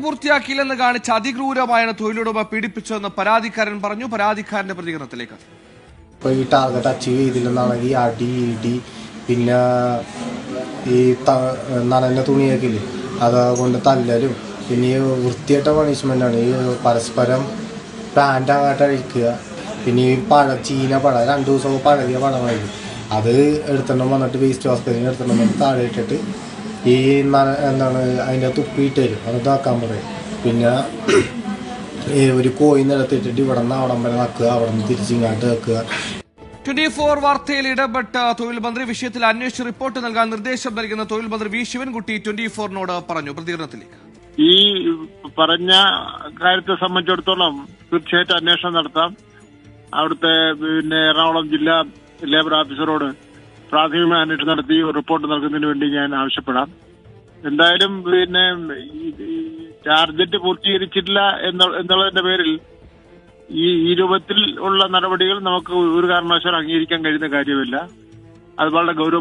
പൂർത്തിയാക്കിയില്ലെന്ന് കാണിച്ച് അതിക്രൂരമായാണ് തൊഴിലുടമ പീഡിപ്പിച്ചതെന്ന് പരാതിക്കാരൻ പറഞ്ഞു. പരാതിക്കാരന്റെ പ്രതികരണത്തിലേക്ക്. ഈ ടാർഗറ്റ് അച്ചീവ് ചെയ്തില്ലെന്നാണെങ്കിൽ അടി ഇടി പിന്നെ ഈ നനഞ്ഞ തുണിയൊക്കെ ഇല്ലേ അതുകൊണ്ട് തല്ലലും പിന്നെ ഈ വൃത്തിയായിട്ട പണിഷ്മെൻ്റാണ്. ഈ പരസ്പരം പാൻ്റാകാട്ട് അഴിക്കുക. പിന്നെ ഈ ചീന പഴ 2 ദിവസം പഴകിയ പഴമായിരിക്കും അത് എടുത്തിട്ടും വന്നിട്ട് വേസ്റ്റ് ബാസ്കറ്റിന് എടുത്തിട്ടും വന്നിട്ട് താഴെ ഇട്ടിട്ട് ഈ എന്താണ് അതിൻ്റെ തുപ്പിയിട്ട് തരും. അത് ഇതാക്കാൻ പറയും. പിന്നെ ഒരു കോഴി നിലത്തിട്ടിട്ട് ഇവിടെ നിന്ന് അവിടം വരെ നക്കുക, അവിടെ നിന്ന് തിരിച്ചിങ്ങാട്ട് വെക്കുക. 24 വാർത്തയിൽ ഇടപെട്ട തൊഴിൽ മന്ത്രി വിഷയത്തിൽ അന്വേഷിച്ച് റിപ്പോർട്ട് നൽകാൻ നിർദ്ദേശം നൽകുന്ന തൊഴിൽ മന്ത്രി വി ശിവൻകുട്ടി 24-നോട് പറഞ്ഞു. പ്രതികരണത്തിലേക്ക്. ഈ പറഞ്ഞ കാര്യത്തെ സംബന്ധിച്ചിടത്തോളം തീർച്ചയായിട്ടും അന്വേഷണം നടത്താം. അവിടുത്തെ എറണാകുളം ജില്ലാ ലേബർ ഓഫീസറോട് പ്രാഥമികമായ അന്വേഷണം നടത്തി റിപ്പോർട്ട് നൽകുന്നതിന് വേണ്ടി ഞാൻ ആവശ്യപ്പെടാം. എന്തായാലും ടാർഗറ്റ് പൂർത്തീകരിച്ചിട്ടില്ല എന്നുള്ളതിന്റെ പേരിൽ ഈ രൂപത്തിൽ ഉള്ള നടപടികൾ നമുക്ക് ഒരു കാരണവശാലും അംഗീകരിക്കാൻ കഴിയുന്ന കാര്യമില്ല. അത് വളരെ ഗൗരവം